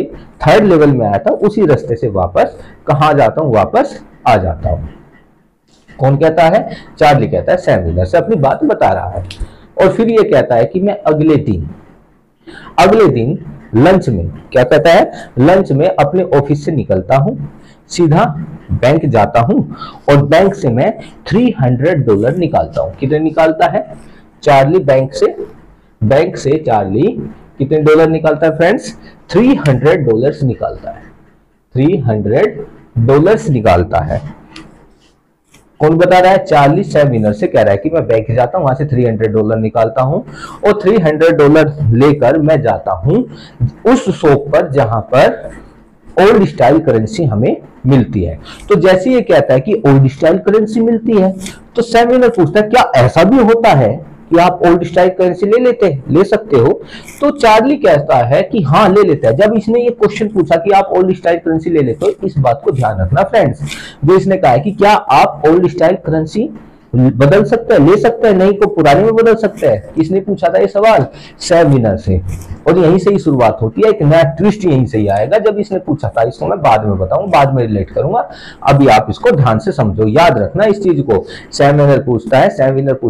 थर्ड लेवल में आया था उसी रास्ते से वापस कहां जाता हूं, वापस आ जाता हूं। कौन कहता है? चार्ली कहता है, सैम व्हीलर से अपनी बात बता रहा है। और फिर ये कहता है कि मैं अगले दिन लंच में, क्या कहता है, लंच में अपने ऑफिस से निकलता हूं, सीधा बैंक जाता हूं और बैंक से मैं $300 निकालता हूं। कितने निकालता है चार्ली? बैंक से चार्ली कितने डॉलर निकालता है फ्रेंड्स? $300 निकालता है। $300 निकालता है। कौन बता रहा है? चार्ली सैम व्हीलर से कह रहा है कि मैं बैंक जाता हूं, वहां से $300 निकालता हूं और $300 लेकर मैं जाता हूं उस शॉप पर जहां पर ओल्ड स्टाइल करेंसी हमें मिलती है। तो जैसे ये कहता है कि ओल्ड स्टाइल करेंसी मिलती है, तो सैम व्हीलर पूछता है क्या ऐसा भी होता है कि आप ओल्ड स्टाइल करेंसी ले सकते हो? तो चार्ली कहता है कि हाँ ले लेता है। जब इसने ये क्वेश्चन पूछा कि आप ओल्ड स्टाइल करेंसी ले लेते हो, इस बात को ध्यान रखना फ्रेंड्स, जो इसने कहा है कि क्या आप ओल्ड स्टाइल करेंसी बदल सकते हैं, ले सकते हैं, नहीं को पुराने में बदल सकते हैं, इसने पूछा था ये सवाल सैम व्हीलर से। और यहीं से ही शुरुआत होती है, एक नया ट्विस्ट यहीं से ही आएगा जब इसने पूछा था। इसको मैं बाद में बताऊं, बाद में रिलेट करूंगा, अभी आप इसको ध्यान से समझो, याद रखना इस चीज को। सैम व्हीलर पूछता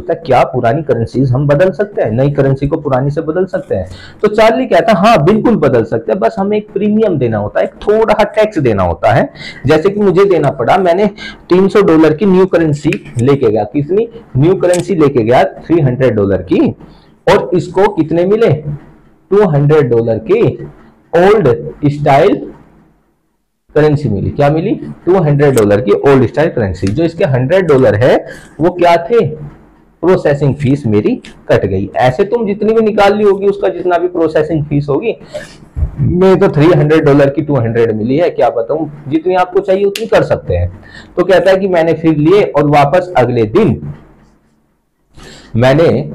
है क्या पुरानी करेंसीज हम बदल सकते हैं, नई करेंसी को पुरानी से बदल सकते हैं? तो चार्ली कहता है हाँ बिल्कुल बदल सकते हैं, बस हमें एक प्रीमियम देना होता है, एक थोड़ा टैक्स देना होता है। जैसे कि मुझे देना पड़ा, मैंने $300 की न्यू करेंसी लेके गया, कितनी न्यू करेंसी लेके गया $300 की, और इसको कितने मिले? $200 की ओल्ड स्टाइल करेंसी मिली। क्या मिली? $200 की ओल्ड स्टाइल करेंसी। जो इसके $100 है वो क्या थे? प्रोसेसिंग फीस मेरी कट गई। ऐसे तुम जितनी भी निकाल ली होगी उसका जितना भी प्रोसेसिंग फीस होगी, मैं तो $300 की 200 मिली है, क्या बताऊं, जितनी आपको चाहिए उतनी कर सकते हैं। तो कहता है कि मैंने फिर लिए और वापस अगले दिन मैंने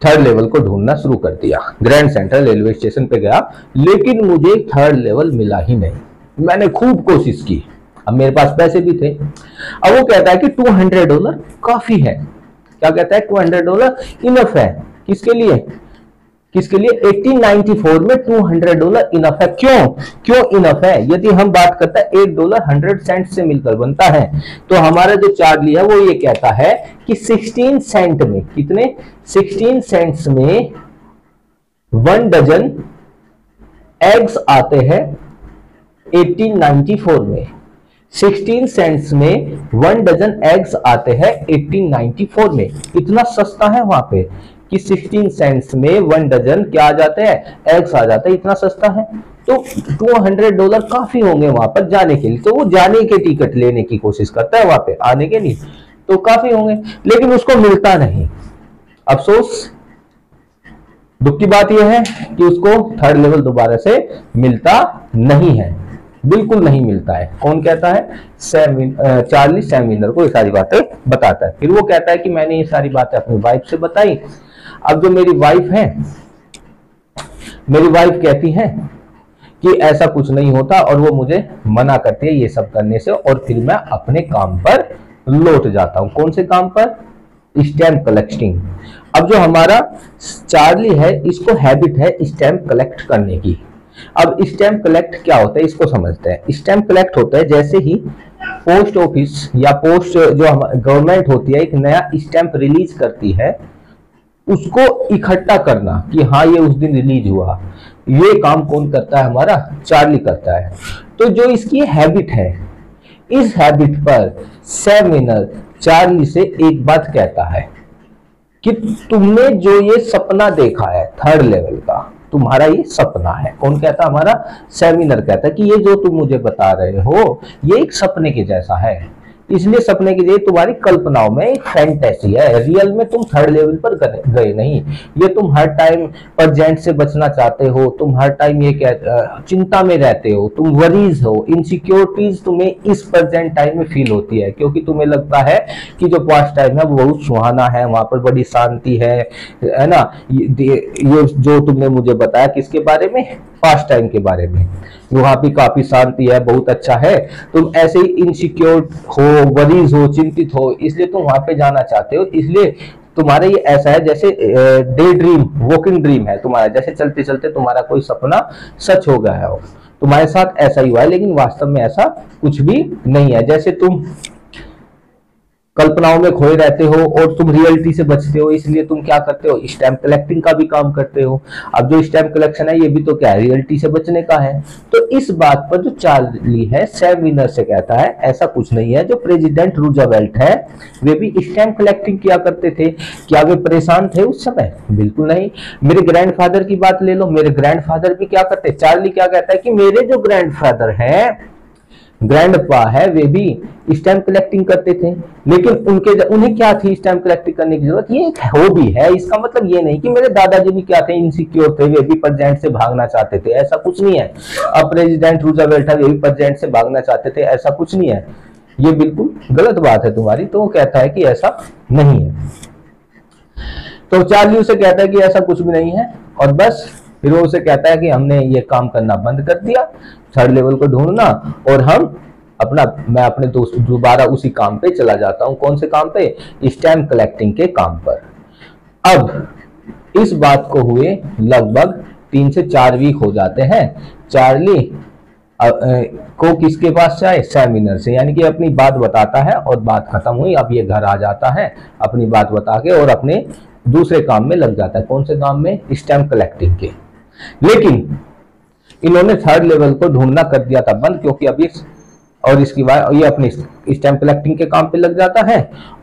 थर्ड लेवल को ढूंढना शुरू कर दिया। ग्रैंड सेंट्रल रेलवे स्टेशन पे गया, लेकिन मुझे थर्ड लेवल मिला ही नहीं। मैंने खूब कोशिश की, अब मेरे पास पैसे भी थे। अब वो कहता है कि $200 काफी है। क्या कहता है? $200 इनफ है। किसके लिए? 1894 में $200 इनफ है। क्यों इनफ है? यदि हम बात करते हैं $1 100 सेंट से मिलकर बनता है, तो हमारा जो चार्ली है वो ये कहता है कि 16 सेंट में, कितने? 16 सेंट्स में 1 डजन एग्स आते हैं 1894 में। 16 सेंट्स में 1 डजन एग्स आते हैं 1894 में। इतना सस्ता है वहां पे कि 16 सेंट्स में 1 डजन क्या आ जाते हैं? एग्स आ जाते हैं। इतना सस्ता है तो $200 काफी होंगे वहां पर जाने के लिए। तो वो जाने के टिकट लेने की कोशिश करता है वहां पे, आने के नहीं, तो काफी होंगे, लेकिन उसको मिलता नहीं। अफसोस, दुख की बात यह है कि उसको थर्ड लेवल दोबारा से मिलता नहीं है, बिल्कुल नहीं मिलता है। कौन कहता है? चार्ली सैम व्हीलर को ये सारी बातें बताता है। फिर वो कहता है कि मैंने ये सारी बातें अपनी वाइफ से बताई। अब जो मेरी वाइफ है, मेरी वाइफ कहती है कि ऐसा कुछ नहीं होता और वो मुझे मना करती है ये सब करने से, और फिर मैं अपने काम पर लौट जाता हूं। कौन से काम पर? Stamp collecting. अब जो हमारा चार्ली है, इसको हैबिट है स्टैम्प कलेक्ट करने की। अब स्टैम्प कलेक्ट क्या होता है इसको समझते हैं। स्टैम्प कलेक्ट होता है जैसे ही पोस्ट ऑफिस या पोस्ट जो गवर्नमेंट होती है एक नया स्टैम्प रिलीज करती है, उसको इकट्ठा करना कि हाँ ये उस दिन रिलीज हुआ, ये काम कौन करता है? हमारा चार्ली करता है। तो जो इसकी हैबिट है, इस हैबिट पर सैम व्हीलर चार्ली से एक बात कहता है कि तुमने जो ये सपना देखा है थर्ड लेवल का, तुम्हारा ये सपना है। कौन कहता? हमारा सैम व्हीलर कहता है कि ये जो तुम मुझे बता रहे हो ये एक सपने के जैसा है, इसलिए सपने की ये तुम्हारी कल्पनाओं में एक फैंटेसी है, रियल में तुम थर्ड लेवल पर गए नहीं। ये तुम हर टाइम प्रेजेंट से बचना चाहते हो, तुम हर टाइम ये चिंता में रहते हो, तुम वरीज हो, इनसिक्योरिटीज तुम्हें इस प्रेजेंट टाइम में फील होती है, क्योंकि तुम्हें लगता है कि जो पास्ट टाइम है वो बहुत सुहाना है, वहां पर बड़ी शांति है ना। ये जो तुमने मुझे बताया किसके बारे में, पास्ट टाइम के बारे में, वहां भी काफी शांति है, बहुत अच्छा है। तुम ऐसे ही इनसिक्योर हो, वरीज हो, चिंतित हो, इसलिए तुम वहां पे जाना चाहते हो। इसलिए तुम्हारे ये ऐसा है जैसे डे ड्रीम, वॉकिंग ड्रीम है तुम्हारा, जैसे चलते चलते तुम्हारा कोई सपना सच हो गया है। तुम्हारे साथ ऐसा ही हुआ है, लेकिन वास्तव में ऐसा कुछ भी नहीं है। जैसे तुम कल्पनाओं में खोए रहते हो और तुम रियलिटी से बचते हो, इसलिए तुम क्या करते हो, स्टैम्प कलेक्टिंग का भी काम करते हो। अब जो स्टैम्प कलेक्शन है ये भी तो क्या है, रियलिटी से बचने का है। तो इस बात पर जो चार्ली है सैम विनर से कहता है ऐसा कुछ नहीं है। जो प्रेसिडेंट रूजवेल्ट है वे भी स्टैम्प कलेक्टिंग किया करते थे। क्या वे परेशान थे उस समय? बिल्कुल नहीं। मेरे ग्रैंडफादर की बात ले लो, मेरे ग्रैंडफादर भी क्या करते, चार्ली क्या कहता है कि मेरे जो ग्रैंडफादर है, ग्रैंडपा है, वे भी स्टैम्प कलेक्टिंग करते थे। लेकिन उन्हें क्या थी स्टैम्प कलेक्टिंग करने की जरूरत, ये एक हॉबी है। इसका मतलब ये नहीं कि मेरे दादाजी भी क्या थे, इनसिक्योर थे, वे भी प्रेजेंट से भागना चाहते थे, ऐसा कुछ नहीं है। अब प्रेसिडेंट रूजवेल्ट है, वे भी प्रेजेंट से भागना चाहते थे, ऐसा कुछ नहीं है। ये बिल्कुल गलत बात है तुम्हारी। तो वो कहता है कि ऐसा नहीं है। तो चार्ली उसे कहता है कि ऐसा कुछ भी नहीं है, और बस फिर वो उसे कहता है कि हमने ये काम करना बंद कर दिया, थर्ड लेवल को ढूंढना, और मैं अपने दोस्त दोबारा उसी काम पे चला जाता हूं। कौन से काम पे? स्टैम्प कलेक्टिंग के काम पर। अब इस बात को हुए लगभग 3 से 4 वीक हो जाते हैं। चार्ली को किसके पास जाए? सैम विनर से, यानी कि अपनी बात बताता है और बात खत्म हुई। अब ये घर आ जाता है अपनी बात बता के और अपने दूसरे काम में लग जाता है। कौन से काम में? स्टैम्प कलेक्टिंग के। लेकिन इन्होंने थर्ड लेवल को ढूंढना कर दिया था बंद, क्योंकि अभी और इसकी बात ये अपनी स्टैम्प कलेक्टिंग के काम पे लग जाता है।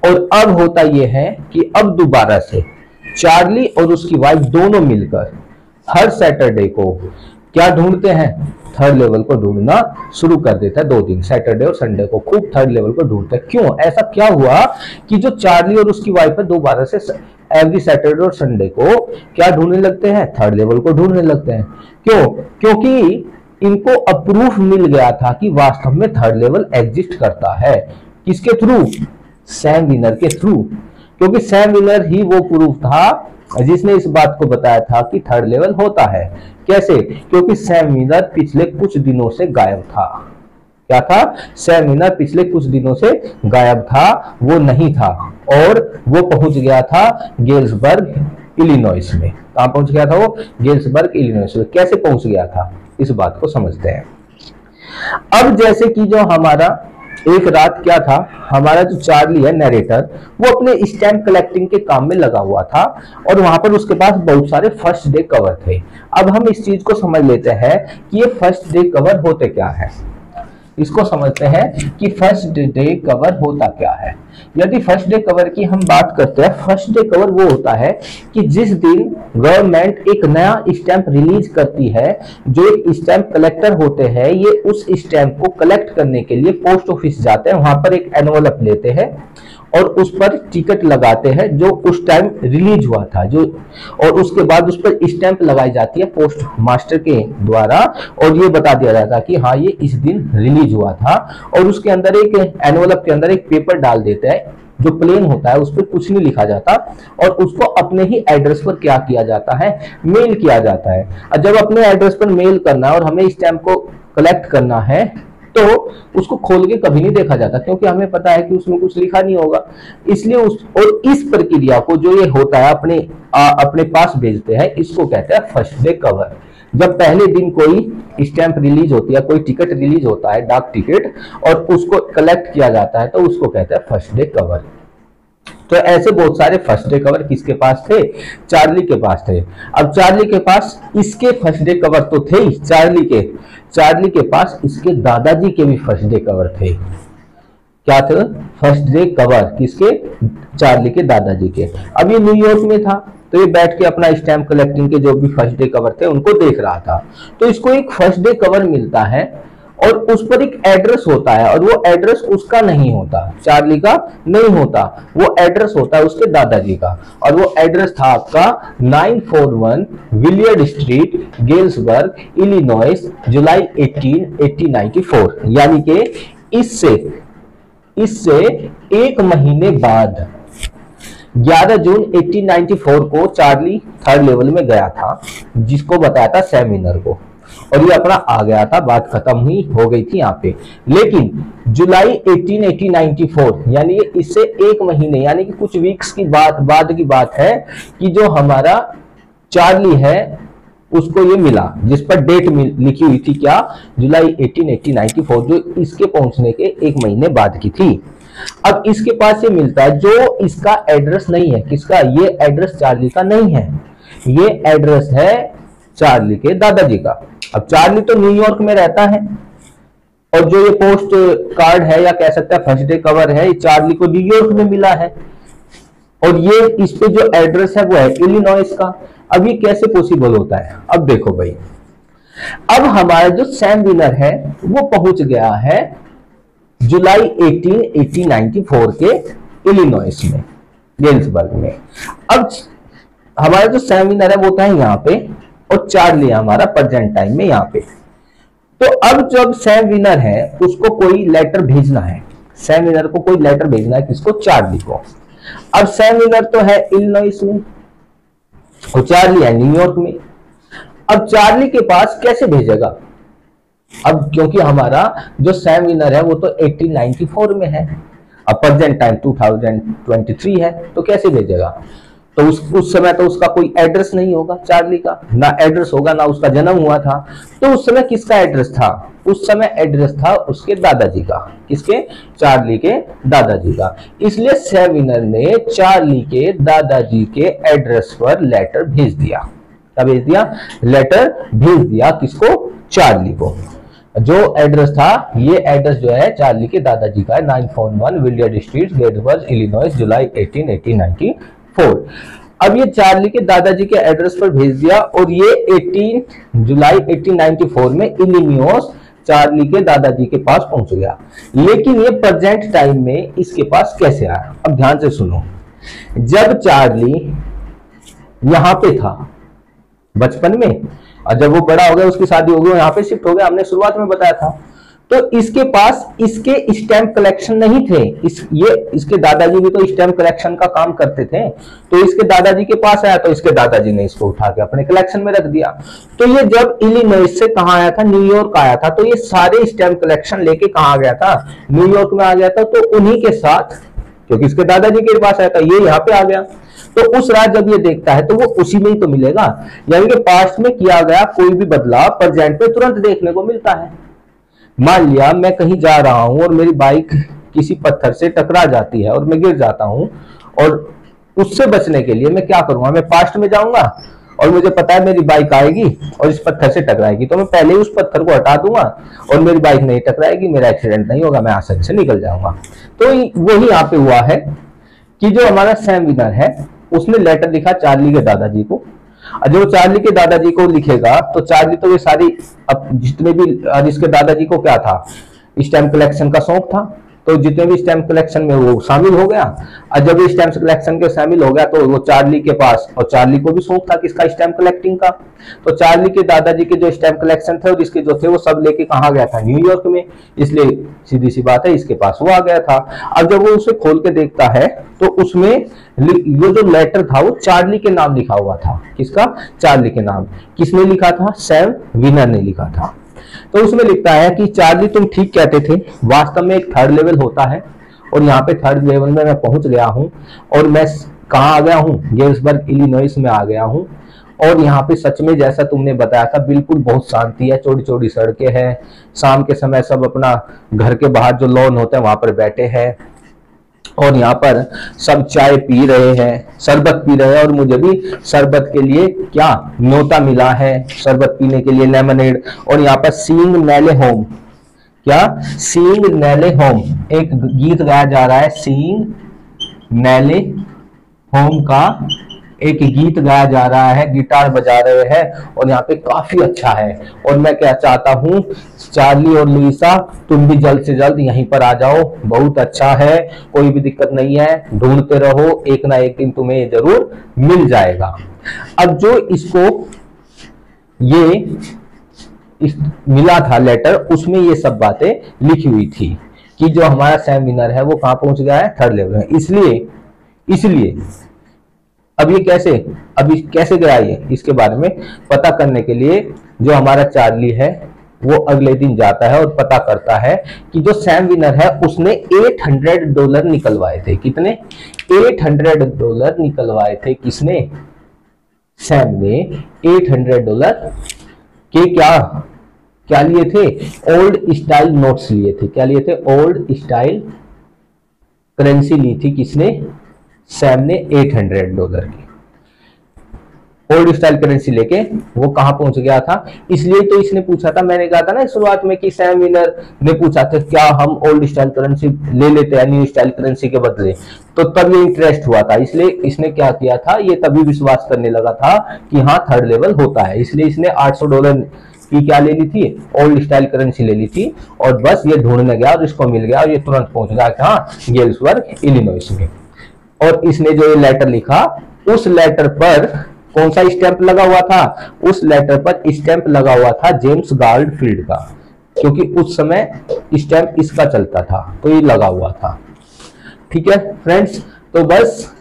और अब होता यह है कि अब दोबारा से चार्ली और उसकी वाइफ दोनों मिलकर हर सैटरडे को क्या ढूंढते हैं? थर्ड लेवल को ढूंढना शुरू कर देता है। 2 दिन, सैटरडे और संडे को खूब थर्ड लेवल को ढूंढते हैं। क्यों? ऐसा क्या हुआ कि जो चार्ली और उसकी वाइफ है दोबारा से एवरी सैटरडे और संडे को क्या ढूंढने लगते हैं? थर्ड लेवल को ढूंढने लगते हैं। क्यों? क्योंकि इनको अप्रूफ मिल गया था कि वास्तव में थर्ड लेवल एग्जिस्ट करता है। किसके थ्रू? सैम विनर के थ्रू। क्योंकि सैम विनर ही वो प्रूफ था जिसने इस बात को बताया था कि थर्ड लेवल होता है। कैसे? क्योंकि सैम विनर पिछले कुछ दिनों से गायब था। क्या था? सैम विनर पिछले कुछ दिनों से गायब था, वो नहीं था, और वो पहुंच गया था गेल्सबर्ग इलिनॉइस में। कहां पहुंच गया था वो? गेल्सबर्ग इलिनॉइस में। कैसे पहुंच गया था, इस बात को समझते हैं। अब जैसे कि जो हमारा एक रात क्या था, हमारा जो चार्ली है नरेटर, वो अपने स्टैम्प कलेक्टिंग के काम में लगा हुआ था और वहां पर उसके पास बहुत सारे फर्स्ट डे कवर थे। अब हम इस चीज को समझ लेते हैं कि ये फर्स्ट डे कवर होते क्या है। इसको समझते हैं कि फर्स्ट डे कवर होता क्या है। यदि फर्स्ट डे कवर की हम बात करते हैं, फर्स्ट डे कवर वो होता है कि जिस दिन गवर्नमेंट एक नया स्टैंप रिलीज करती है, जो एक स्टैंप कलेक्टर होते हैं, ये उस स्टैंप को कलेक्ट करने के लिए पोस्ट ऑफिस जाते हैं, वहां पर एक एनवलप लेते हैं और उस पर टिकट लगाते हैं जो उस टाइम रिलीज हुआ था, जो और उसके बाद उस पर स्टैंप लगाई जाती है पोस्ट मास्टर के द्वारा और ये बता दिया जाता है कि हाँ ये इस दिन रिलीज हुआ था। और उसके अंदर एक एनवलप के अंदर एक पेपर डाल देते हैं जो प्लेन होता है, उस पर कुछ नहीं लिखा जाता और उसको अपने ही एड्रेस पर क्या किया जाता है, मेल किया जाता है। और जब अपने एड्रेस पर मेल करना है और हमें स्टैंप को कलेक्ट करना है तो उसको खोल के कभी नहीं देखा जाता, क्योंकि हमें पता है कि उसमें कुछ लिखा नहीं होगा। इसलिए इस प्रक्रिया को जो ये होता है अपने पास भेजते हैं, इसको कहते हैं फर्स्ट डे कवर। जब पहले दिन कोई स्टैंप रिलीज होती है, कोई टिकट रिलीज होता है, डाक टिकट, और उसको कलेक्ट किया जाता है तो उसको कहते हैं फर्स्ट डे कवर। तो ऐसे बहुत सारे फर्स्ट डे कवर किसके पास थे? चार्ली के पास थे। अब चार्ली के पास इसके फर्स्ट डे कवर तो थे ही, चार्ली के पास इसके दादाजी के भी फर्स्ट डे कवर थे। क्या थे? फर्स्ट डे कवर किसके? चार्ली के दादाजी के। अब ये न्यूयॉर्क में था तो ये बैठ के अपना स्टैम्प कलेक्टिंग के जो भी फर्स्ट डे कवर थे उनको देख रहा था। तो इसको एक फर्स्ट डे कवर मिलता है और उस पर एक एड्रेस होता है, और वो एड्रेस उसका नहीं होता, चार्ली का नहीं होता, वो एड्रेस होता है उसके दादाजी का, और वो एड्रेस था आपका 941 विलियर्ड स्ट्रीट, गेल्सबर्ग, इलिनॉइस, जुलाई 18, 1894। यानी कि इससे एक महीने बाद 11 जून 1894 को चार्ली थर्ड लेवल में गया था, जिसको बताया था सैम विनर को, और ये अपना आ गया था, बात खत्म हुई हो गई थी यहाँ पे। लेकिन जुलाई 1894 यानी इससे एक महीने यानी कि कुछ वीक्स की बाद की बात है कि जो हमारा चार्ली है उसको ये मिला, जिस पर डेट लिखी हुई थी क्या, जुलाई 1894, जो इसके पहुंचने के एक महीने बाद की थी। अब इसके पास ये मिलता है जो इसका एड्रेस नहीं है, किसका, ये एड्रेस चार्ली का नहीं है, ये एड्रेस है चार्ली के दादाजी का। अब चार्ली तो न्यूयॉर्क में रहता है, और जो ये पोस्ट कार्ड है या कह सकते हैं फर्स्ट डे कवर है, ये चार्ली को न्यूयॉर्क में मिला है, और ये इस पे जो एड्रेस है वो है इलिनॉइस का। अब ये कैसे पॉसिबल होता है, अब देखो भाई, अब हमारा जो सैम विनर है वो पहुंच गया है जुलाई 18, 1894 के इलिनॉइस में, गेल्सबर्ग में। अब हमारा जो सैम विनर है वो था यहाँ पे, और चार्ली हमारा प्रेजेंट टाइम में यहाँ पे। तो अब जब सैम विनर है उसको कोई लेटर भेजना है, सैम विनर को कोई लेटर भेजना है, किसको, चार्ली को। अब सैम विनर तो है इलिनॉइस में और चार्ली है न्यूयॉर्क में। अब चार्ली के पास कैसे भेजेगा, अब क्योंकि हमारा जो सैम विनर है वो तो 1894 में है, अब प्रेजेंट टाइम 2023 है, तो कैसे भेजेगा। तो उस समय तो उसका कोई एड्रेस नहीं होगा चार्ली का, ना एड्रेस होगा, ना उसका जन्म हुआ था। तो उस समय किसका एड्रेस था, उस समय एड्रेस था उसके दादाजी का, किसके, चार्ली के दादाजी का। इसलिए सैम विनर ने चार्ली के दादाजी के एड्रेस पर लेटर भेज दिया। क्या भेज दिया, लेटर भेज दिया, किसको, चार्ली को। जो एड्रेस था, ये एड्रेस जो है चार्ली के दादाजी का है, 941 विलियर्ड स्ट्रीट, गेल्सबर्ग, इलिनॉइस, जुलाई 18, 1894। अब ये चार्ली के दादाजी के एड्रेस पर भेज दिया, और ये 18 जुलाई 1894 में इलिनॉइस चार्ली के दादाजी के पास पहुंच गया। लेकिन ये प्रेजेंट टाइम में इसके पास कैसे आया, अब ध्यान से सुनो। जब चार्ली यहां पे था बचपन में, और जब वो बड़ा हो गया, उसकी शादी हो गई, यहाँ पे शिफ्ट हो गया, हमने शुरुआत में बताया था, तो इसके पास इसके स्टैम्प कलेक्शन नहीं थे। इसके दादाजी भी तो स्टैम्प कलेक्शन का काम करते थे, तो इसके दादाजी के पास आया, तो इसके दादाजी ने इसको उठा के अपने कलेक्शन में रख दिया। तो ये जब इलिनॉइस से कहाँ आया था, न्यूयॉर्क आया था, तो ये सारे स्टैम्प कलेक्शन लेके कहाँ आ गया था, न्यूयॉर्क में आ गया था। तो उन्हीं के साथ, क्योंकि इसके दादाजी के पास आया था, ये यहाँ पे आ गया। तो उस रात जब ये देखता है तो वो उसी में ही तो मिलेगा, यानी कि पास्ट में किया गया कोई भी बदलाव प्रेजेंट में तुरंत देखने को मिलता है। मान लिया मैं कहीं जा रहा हूं और मेरी बाइक किसी पत्थर से टकरा जाती है और मैं गिर जाता हूं, और उससे बचने के लिए मैं क्या करूंगा, मैं पास्ट में जाऊंगा, और मुझे पता है मेरी बाइक आएगी और इस पत्थर से टकराएगी, तो मैं पहले ही उस पत्थर को हटा दूंगा और मेरी बाइक नहीं टकराएगी, मेरा एक्सीडेंट नहीं होगा, मैं आसानी से निकल जाऊंगा। तो वही यहाँ पे हुआ है कि जो हमारा सैम विनर है उसने लेटर लिखा चार्ली के दादाजी को। जो चार्ली के दादाजी को लिखेगा तो चार्ली तो ये सारी, अब जितने भी, इसके दादाजी को क्या था, स्टैम्प कलेक्शन का शौक था, तो जितने भी स्टैम्प कलेक्शन में वो शामिल हो गया। और जब ये स्टैम्प कलेक्शन के शामिल हो गया तो वो चार्ली के पास, और चार्ली को भी शौक था किसका, स्टैम्प कलेक्टिंग का, तो चार्ली के दादाजी के जो स्टैम्प कलेक्शन थे और इसके जो थे वो सब लेके कहाँ गया था, न्यूयॉर्क में। इसलिए सीधी सी बात है इसके पास वो आ गया था। अब जब वो उसे खोल के देखता है तो उसमें ये जो लेटर था वो चार्ली के नाम लिखा हुआ था, किसका, चार्ली के नाम। किसने लिखा था, सैम विनर ने लिखा था। तो उसमें लिखता है कि चार्ली तुम ठीक कहते थे, वास्तव में एक थर्ड लेवल होता है, और यहाँ पे थर्ड लेवल में मैं पहुंच गया हूँ, और मैं कहाँ आ गया हूँ, गेल्सबर्ग इलिनॉइस में आ गया हूँ। और यहाँ पे सच में जैसा तुमने बताया था बिल्कुल बहुत शांति है, चौड़ी चौड़ी सड़कें हैं, शाम के समय सब अपना घर के बाहर जो लॉन होते हैं वहां पर बैठे हैं, और यहाँ पर सब चाय पी रहे हैं, शरबत पी रहे हैं, और मुझे भी शरबत के लिए क्या न्योता मिला है, शरबत पीने के लिए लेमनेड। और यहाँ पर सीइंग नैले होम, क्या, सीइंग नैले होम, एक गीत गाया जा रहा है, सीइंग नैले होम का एक गीत गाया जा रहा है, गिटार बजा रहे हैं और यहाँ पे काफी अच्छा है। और मैं क्या चाहता हूँ, चार्ली और लुइसा तुम भी जल्द से जल्द यहीं पर आ जाओ, बहुत अच्छा है, कोई भी दिक्कत नहीं है, ढूंढते रहो, एक ना एक दिन तुम्हें जरूर मिल जाएगा। अब जो इसको मिला था लेटर, उसमें ये सब बातें लिखी हुई थी कि जो हमारा सैम विनर है वो कहां पहुंच गया है, थर्ड लेवल में। इसलिए अब ये कैसे गया, ये इसके बारे में पता करने के लिए जो हमारा चार्ली है वो अगले दिन जाता है और पता करता है कि जो सैम विनर है उसने $800 निकलवाए थे। कितने? $800 निकलवाए थे। किसने? सैम ने $800 के क्या लिए थे? ओल्ड स्टाइल नोट्स लिए थे। क्या लिए थे? ओल्ड स्टाइल करेंसी ली थी। किसने? सैम ने $800 की ओल्ड स्टाइल करेंसी लेके वो कहां पहुंच गया था। इसलिए तो इसने पूछा था, मैंने कहा था ना शुरुआत में कि सैम विनर ने पूछा था क्या हम ओल्ड स्टाइल करेंसी ले लेते हैं न्यू स्टाइल करेंसी के बदले, तो तब ये इंटरेस्ट हुआ था। इसलिए इसने क्या किया था, ये तभी विश्वास करने लगा था कि हाँ थर्ड लेवल होता है। इसलिए इसने $800 की क्या ले ली थी? ओल्ड स्टाइल करेंसी ले ली थी और बस ये ढूंढने गया और इसको मिल गया और ये तुरंत पहुंच गया कहां? गेल्सबर्ग इलिनॉइस में। और इसने जो ये लेटर लिखा, उस लेटर पर कौन सा स्टैंप लगा हुआ था? उस लेटर पर स्टैंप लगा हुआ था जेम्स गार्डफील्ड का, क्योंकि उस समय स्टैंप इसका चलता था तो ये लगा हुआ था। ठीक है फ्रेंड्स, तो बस।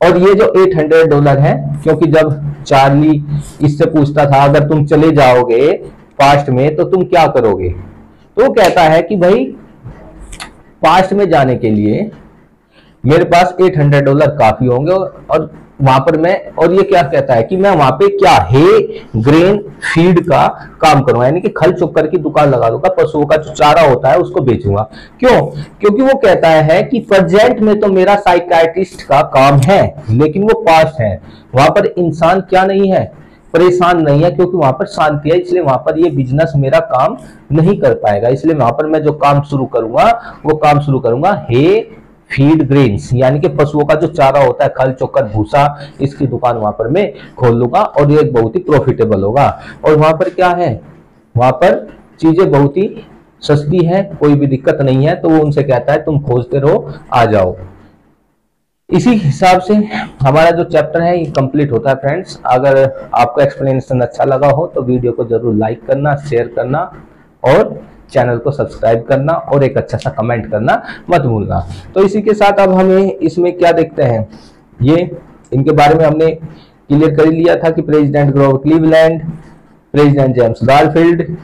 और ये जो $800 है, क्योंकि जब चार्ली इससे पूछता था अगर तुम चले जाओगे पास्ट में तो तुम क्या करोगे, तो वो कहता है कि भाई पास्ट में जाने के लिए मेरे पास $800 काफी होंगे और वहां पर मैं, और ये क्या कहता है कि मैं वहां पे क्या है ग्रेन फीड का काम करूंगा, यानी कि खल चोकर की दुकान लगा दूंगा, पशुओं का जो चारा होता है उसको बेचूंगा। क्यों? क्योंकि वो कहता है कि प्रेजेंट में तो मेरा साइकाइट्रिस्ट का काम है, लेकिन वो पास्ट है, वहां पर इंसान क्या नहीं है, परेशान नहीं है, क्योंकि वहां पर शांति है, इसलिए वहां पर ये बिजनेस मेरा काम नहीं कर पाएगा। इसलिए वहां पर मैं जो काम शुरू करूंगा वो काम शुरू करूंगा हे फीड ग्रेन्स, यानी कि पशुओं का जो चारा होता है, खल चोकर भूसा, इसकी दुकान वहां पर मैं खोल लूंगा और ये बहुत ही प्रॉफिटेबल होगा। और वहां पर क्या है, वहां पर चीजें बहुत ही सस्ती है, कोई भी दिक्कत नहीं है। तो वो उनसे कहता है तुम खोजते रहो, आ जाओ। इसी हिसाब से हमारा जो चैप्टर है ये कंप्लीट होता है फ्रेंड्स। अगर आपको एक्सप्लेनेशन अच्छा लगा हो तो वीडियो को जरूर लाइक करना, शेयर करना और चैनल को सब्सक्राइब करना और एक अच्छा सा कमेंट करना मत भूलना। तो इसी के साथ अब हमें इसमें क्या देखते हैं, ये इनके बारे में हमने क्लियर कर लिया था कि president Grover Cleveland, president James Garfield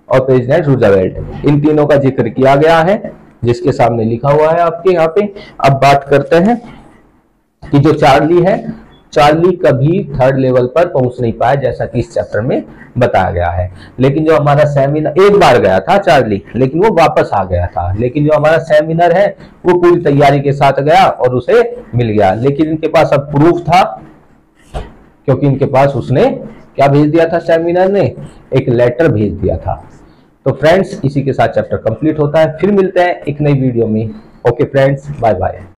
और प्रेसिडेंट रूजवेल्ट, इन तीनों का जिक्र किया गया है जिसके सामने लिखा हुआ है आपके यहाँ पे। अब बात करते हैं कि जो चार्ली है, चार्ली कभी थर्ड लेवल पर पहुंच नहीं पाया जैसा कि इस चैप्टर में बताया गया है। लेकिन जो हमारा सैम विनर, एक बार गया था चार्ली लेकिन वो वापस आ गया था, लेकिन जो हमारा सैम विनर है वो पूरी तैयारी के साथ गया और उसे मिल गया। लेकिन इनके पास अब प्रूफ था, क्योंकि इनके पास उसने क्या भेज दिया था, सैम विनर ने एक लेटर भेज दिया था। तो फ्रेंड्स इसी के साथ चैप्टर कंप्लीट होता है। फिर मिलते हैं एक नई वीडियो में। Okay friends, bye bye.